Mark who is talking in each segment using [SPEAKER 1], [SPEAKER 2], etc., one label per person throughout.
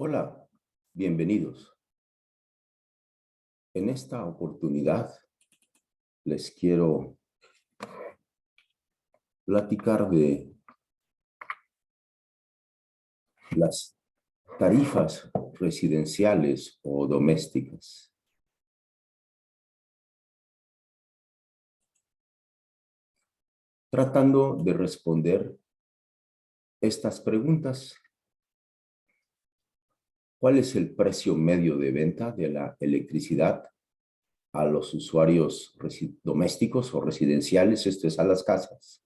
[SPEAKER 1] Hola, bienvenidos. En esta oportunidad les quiero platicar de las tarifas residenciales o domésticas. Tratando de responder estas preguntas. ¿Cuál es el precio medio de venta de la electricidad a los usuarios domésticos o residenciales? Esto es a las casas.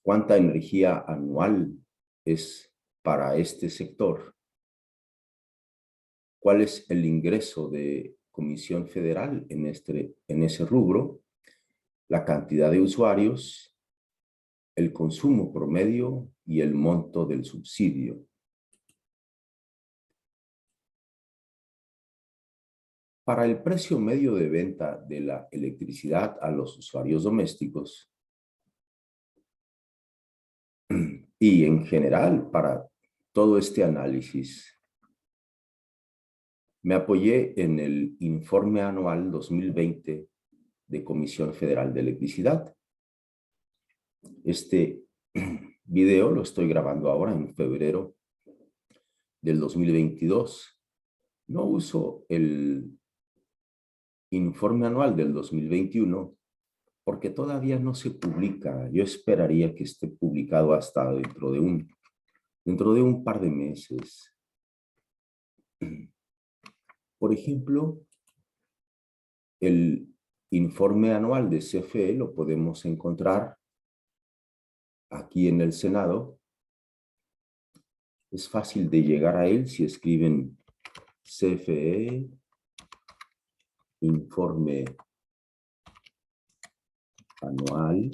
[SPEAKER 1] ¿Cuánta energía anual es para este sector? ¿Cuál es el ingreso de Comisión Federal en ese rubro? La cantidad de usuarios, el consumo promedio y el monto del subsidio. Para el precio medio de venta de la electricidad a los usuarios domésticos y en general para todo este análisis, me apoyé en el informe anual 2020 de Comisión Federal de Electricidad. Este video lo estoy grabando ahora en febrero del 2022. No uso el informe anual del 2021 porque todavía no se publica. Yo esperaría que esté publicado hasta dentro de un par de meses. Por ejemplo, el informe anual de CFE lo podemos encontrar aquí en el Senado. Es fácil de llegar a él si escriben CFE, informe anual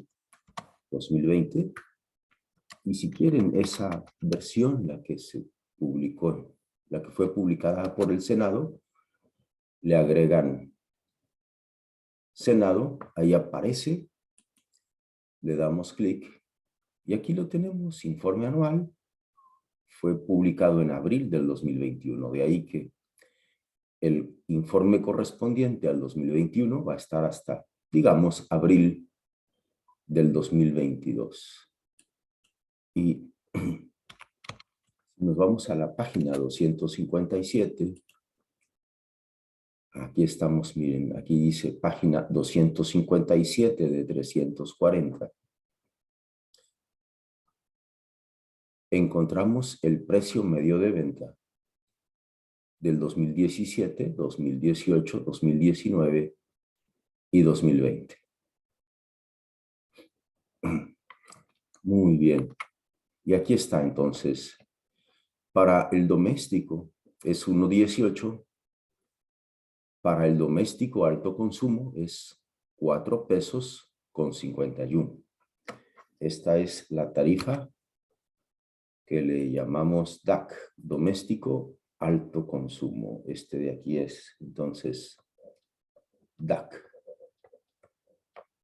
[SPEAKER 1] 2020. Y si quieren esa versión, la que se publicó, la que fue publicada por el Senado, le agregan Senado, ahí aparece, le damos clic y aquí lo tenemos, informe anual, fue publicado en abril del 2021, de ahí que el informe correspondiente al 2021 va a estar hasta, digamos, abril del 2022. Y nos vamos a la página 257. Aquí estamos, miren, aquí dice página 257 de 340. Encontramos el precio medio de venta del 2017, 2018, 2019 y 2020. Muy bien. Y aquí está entonces. Para el doméstico es 1.18. Para el doméstico alto consumo es 4 pesos con 51. Esta es la tarifa que le llamamos DAC, doméstico alto consumo. Este de aquí es entonces DAC,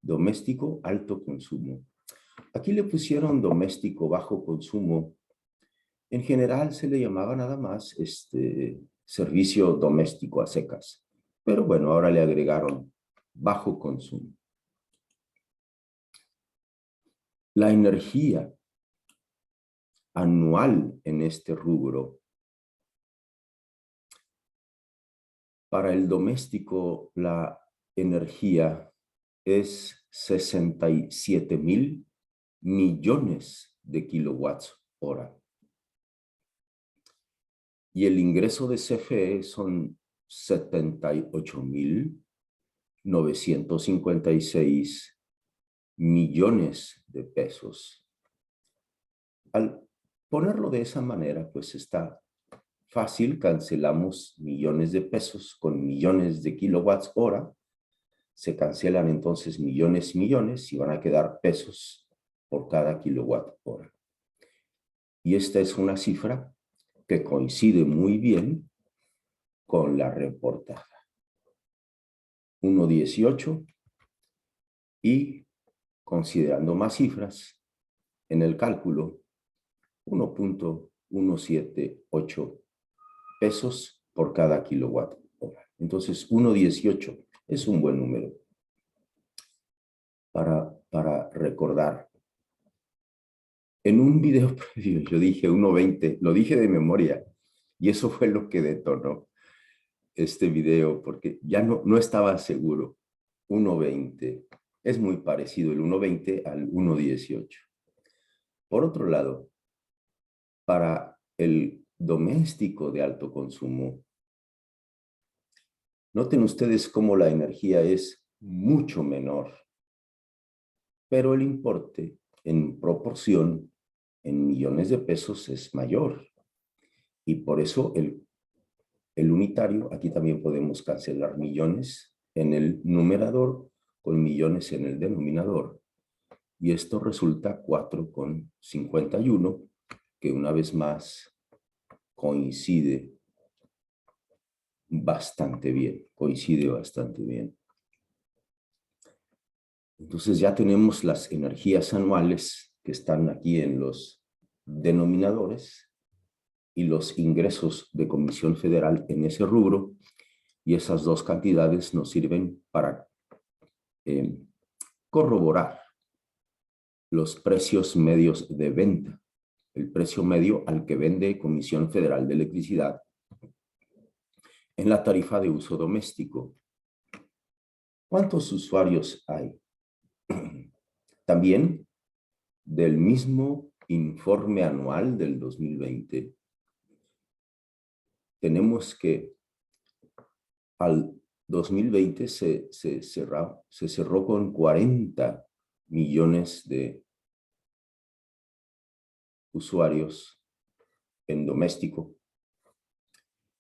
[SPEAKER 1] doméstico alto consumo. Aquí le pusieron doméstico bajo consumo. En general se le llamaba nada más servicio doméstico a secas. Pero bueno, ahora le agregaron bajo consumo. La energía anual en este rubro. Para el doméstico, la energía es 67,000 millones de kilowatts hora. Y el ingreso de CFE son 78,956 millones de pesos. Al ponerlo de esa manera, pues está fácil, cancelamos millones de pesos con millones de kilowatts hora, se cancelan entonces millones y van a quedar pesos por cada kilowatt hora. Y esta es una cifra que coincide muy bien con la reportada. 1.18 y considerando más cifras en el cálculo 1.178 pesos por cada kilowatt hora. Entonces, 1.18 es un buen número para recordar. En un video previo yo dije 1.20, lo dije de memoria, y eso fue lo que detonó este video, porque ya no estaba seguro. 1.20 es muy parecido el 1.20 al 1.18. Por otro lado, para el doméstico de alto consumo, noten ustedes cómo la energía es mucho menor, pero el importe en proporción en millones de pesos es mayor. Y por eso el unitario, aquí también podemos cancelar millones en el numerador con millones en el denominador. Y esto resulta 4,51, que una vez más coincide bastante bien, Entonces ya tenemos las energías anuales que están aquí en los denominadores y los ingresos de Comisión Federal en ese rubro, y esas dos cantidades nos sirven para corroborar los precios medios de venta, el precio medio al que vende Comisión Federal de Electricidad en la tarifa de uso doméstico. ¿Cuántos usuarios hay? También del mismo informe anual del 2020, tenemos que al 2020 se cerró con 40 millones de usuarios en doméstico.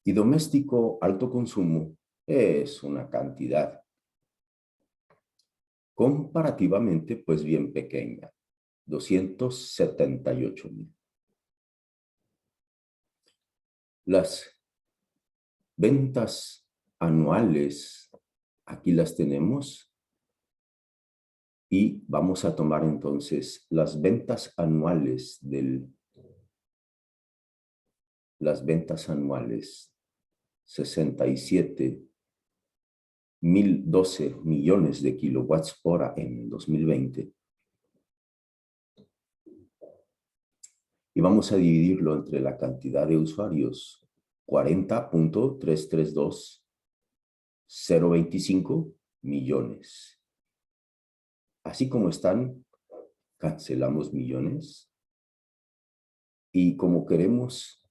[SPEAKER 1] Y doméstico alto consumo es una cantidad comparativamente pues bien pequeña, 278,000. Las ventas anuales, aquí las tenemos, y vamos a tomar entonces las ventas anuales las ventas anuales, 67,012 millones de kilowatts hora en 2020. Y vamos a dividirlo entre la cantidad de usuarios, 40,332025 millones. Así como están, cancelamos millones. Y como queremos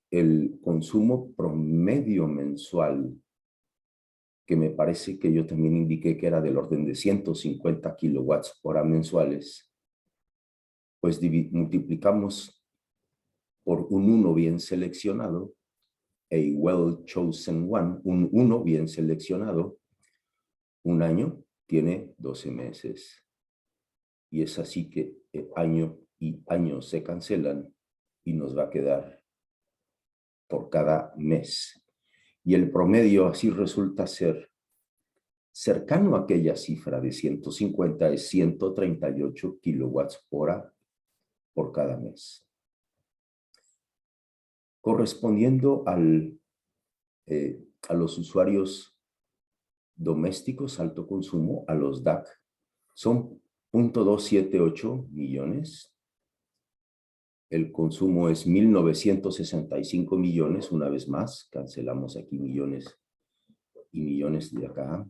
[SPEAKER 1] el consumo promedio mensual, que me parece que yo también indiqué que era del orden de 150 kilowatts hora mensuales, pues multiplicamos por un 1 bien seleccionado, a well chosen one, un 1 bien seleccionado. Un año tiene 12 meses. Y es así que año y año se cancelan y nos va a quedar por cada mes. Y el promedio así resulta ser cercano a aquella cifra de 150, es 138 kilowatts hora por cada mes. Correspondiendo a los usuarios domésticos alto consumo, a los DAC, son 0.278 millones. El consumo es 1.965 millones, una vez más, cancelamos aquí millones y millones de acá,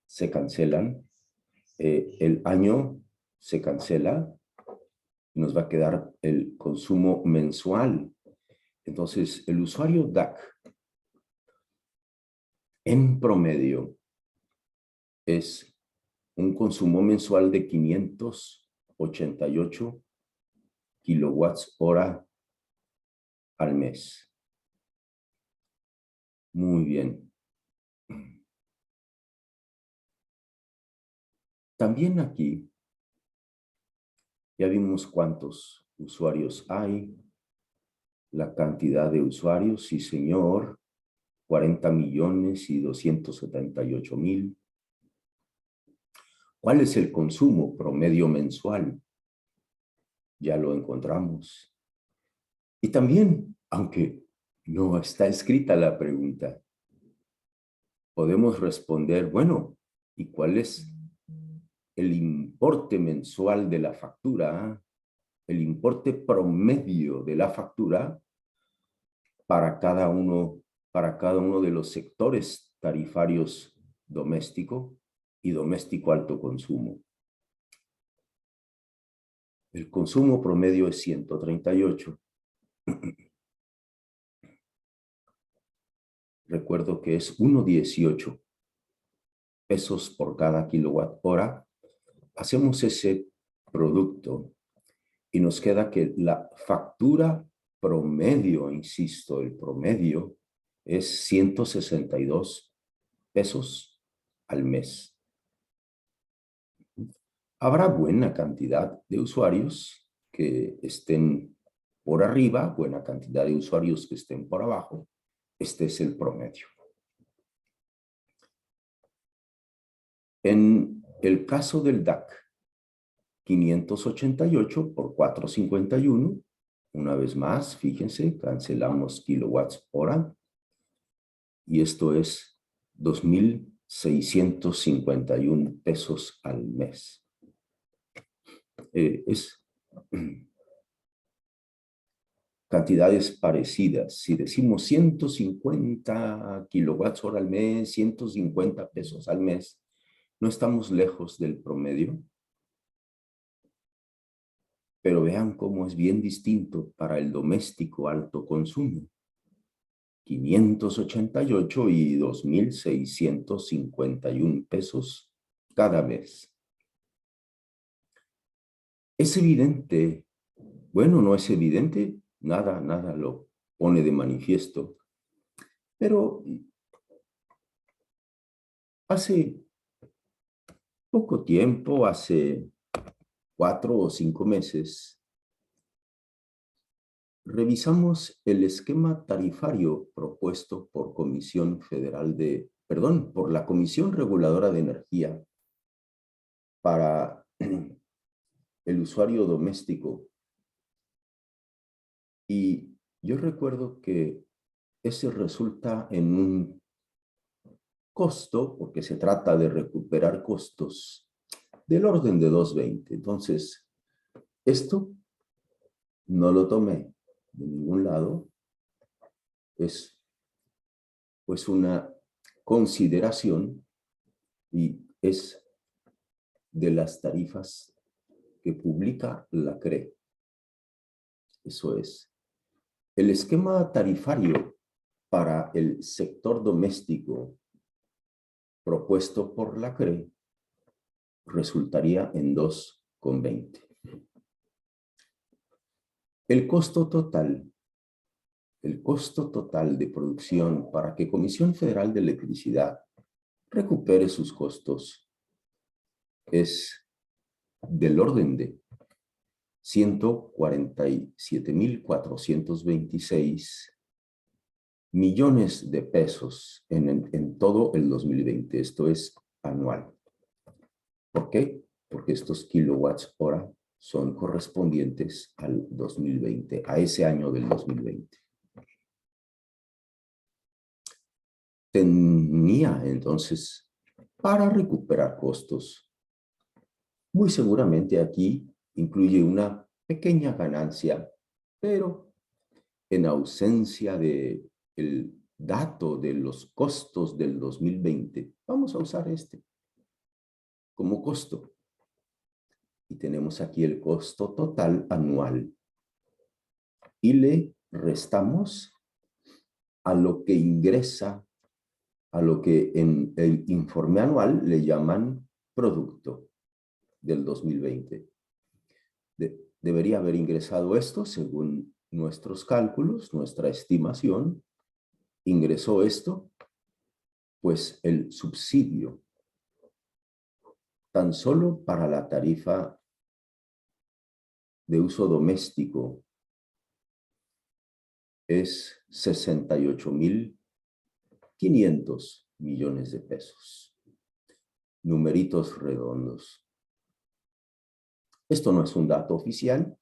[SPEAKER 1] se cancelan. El año se cancela, nos va a quedar el consumo mensual. Entonces, el usuario DAC, en promedio, es un consumo mensual de 588 kilowatts hora al mes. Muy bien. También aquí ya vimos cuántos usuarios hay, la cantidad de usuarios, sí señor, 40,278,000. ¿Cuál es el consumo promedio mensual? Ya lo encontramos. Y también, aunque No está escrita la pregunta. Podemos responder, bueno, ¿y cuál es el importe mensual de la factura? El importe promedio de la factura para para cada uno de los sectores tarifarios doméstico y doméstico alto consumo. El consumo promedio es 138. Recuerdo que es 1,18 pesos por cada kilowatt hora. Hacemos ese producto y nos queda que la factura promedio, insisto, el promedio es 162 pesos al mes. Habrá buena cantidad de usuarios que estén por arriba, buena cantidad de usuarios que estén por abajo. Este es el promedio. En el caso del DAC, 588 por 451, una vez más, fíjense, cancelamos kilowatts hora, y esto es 2,651 pesos al mes. Es cantidades parecidas. Si decimos 150 kilowatts hora al mes, 150 pesos al mes, no estamos lejos del promedio. Pero vean cómo es bien distinto para el doméstico alto consumo. 588 y 2,651 pesos cada mes. ¿Es evidente? Bueno, no es evidente. Nada lo pone de manifiesto. Pero hace poco tiempo, hace 4 o 5 meses, revisamos el esquema tarifario propuesto por por la Comisión Reguladora de Energía para el usuario doméstico. Y yo recuerdo que ese resulta en un costo, porque se trata de recuperar costos, del orden de 220. Entonces, esto no lo tomé de ningún lado. Es pues una consideración y es de las tarifas que publica la CRE. Eso es. El esquema tarifario para el sector doméstico propuesto por la CRE resultaría en 2,20. El costo total de producción para que Comisión Federal de Electricidad recupere sus costos es del orden de 147,426 millones de pesos en todo el 2020. Esto es anual. ¿Por qué? Porque estos kilowatts hora son correspondientes al 2020, a ese año del 2020. Tenía entonces para recuperar costos. Muy seguramente aquí incluye una pequeña ganancia, pero en ausencia de el dato de los costos del 2020, vamos a usar este como costo. Y tenemos aquí el costo total anual. Y le restamos a lo que ingresa, a lo que en el informe anual le llaman producto del 2020. Debería haber ingresado esto según nuestros cálculos, nuestra estimación. Ingresó esto, pues el subsidio tan solo para la tarifa de uso doméstico es 68,500 millones de pesos. Numeritos redondos. Esto no es un dato oficial,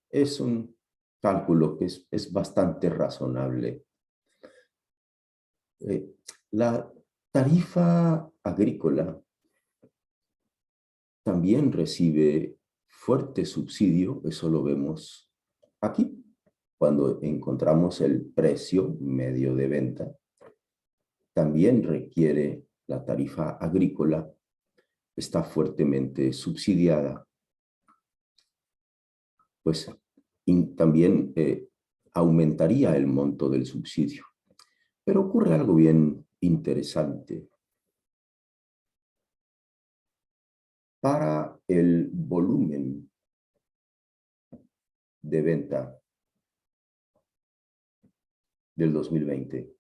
[SPEAKER 1] es un cálculo que es bastante razonable La tarifa agrícola también recibe fuerte subsidio, eso lo vemos aquí, cuando encontramos el precio medio de venta. También requiere la tarifa agrícola, está fuertemente subsidiada, pues también aumentaría el monto del subsidio. Pero ocurre algo bien interesante. Para el volumen de venta del 2020,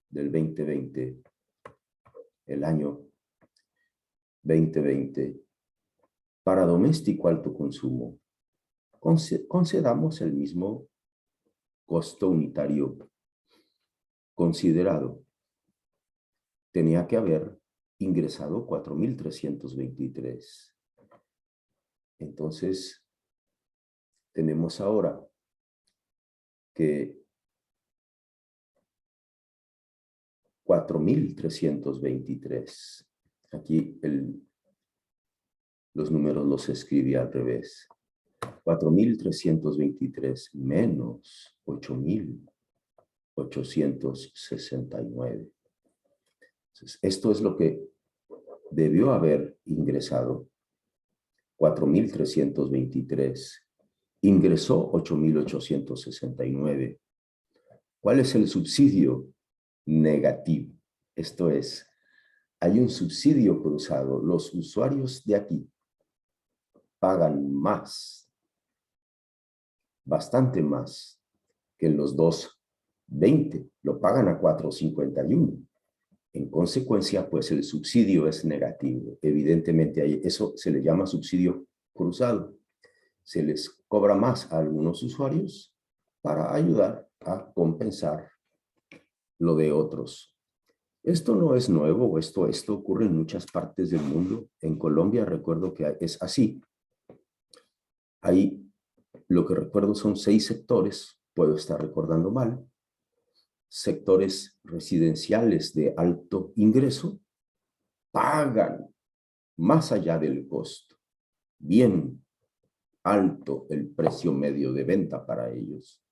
[SPEAKER 1] del 2020, el año 2020, para doméstico alto consumo, concedamos el mismo costo unitario considerado. Tenía que haber ingresado 4,323. Entonces, tenemos ahora que 4,323. Aquí los números los escribí al revés. 4,323 menos 8,869. Entonces, esto es lo que debió haber ingresado. 4,323. Ingresó 8,869. ¿Cuál es el subsidio negativo? Esto es, hay un subsidio cruzado. Los usuarios de aquí pagan más, bastante más que los 2,20. Lo pagan a 4,51. En consecuencia, pues el subsidio es negativo. Evidentemente, eso se le llama subsidio cruzado. Se les cobra más a algunos usuarios para ayudar a compensar lo de otros. Esto no es nuevo, esto ocurre en muchas partes del mundo. En Colombia recuerdo que es así. Ahí lo que recuerdo son 6 sectores, puedo estar recordando mal, sectores residenciales de alto ingreso pagan más allá del costo, bien alto el precio medio de venta para ellos.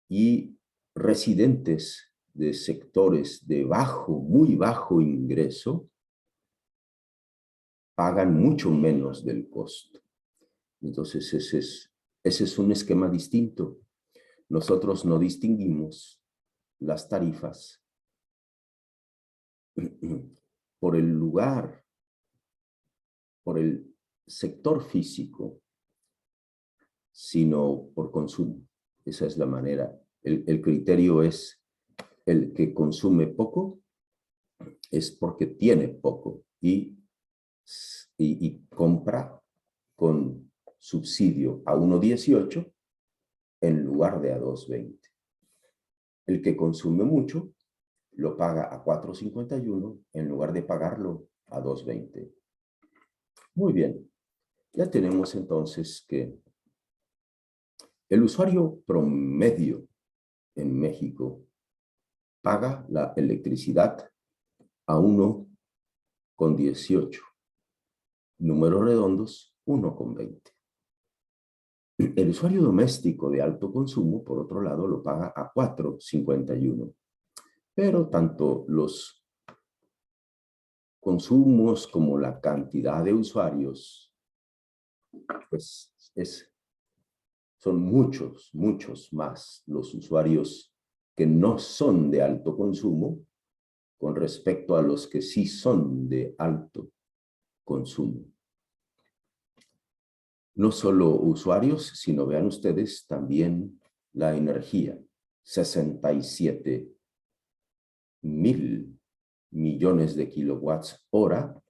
[SPEAKER 1] Y residentes de sectores de muy bajo ingreso, pagan mucho menos del costo. Entonces ese es un esquema distinto. Nosotros no distinguimos las tarifas por el lugar, por el sector físico, sino por consumo. Esa es la manera. El criterio es el que consume poco, es porque tiene poco y compra con subsidio a 1,18 en lugar de a 2,20. El que consume mucho lo paga a 4,51 en lugar de pagarlo a 2,20. Muy bien, ya tenemos entonces que el usuario promedio en México paga la electricidad a 1,18. Números redondos, 1,20. El usuario doméstico de alto consumo, por otro lado, lo paga a 4,51. Pero tanto los consumos como la cantidad de usuarios, pues son muchos más los usuarios que no son de alto consumo con respecto a los que sí son de alto consumo. No solo usuarios, sino vean ustedes también la energía. 67,000 millones de kilowatts hora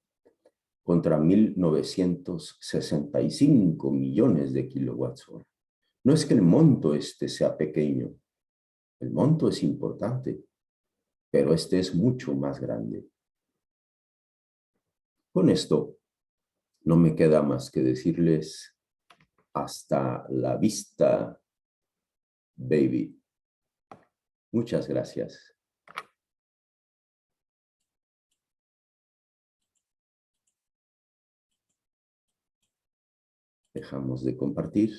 [SPEAKER 1] contra 1,965 millones de kilowatts hora. No es que el monto sea pequeño, el monto es importante, pero es mucho más grande. Con esto, no me queda más que decirles hasta la vista, baby. Muchas gracias. Dejamos de compartir.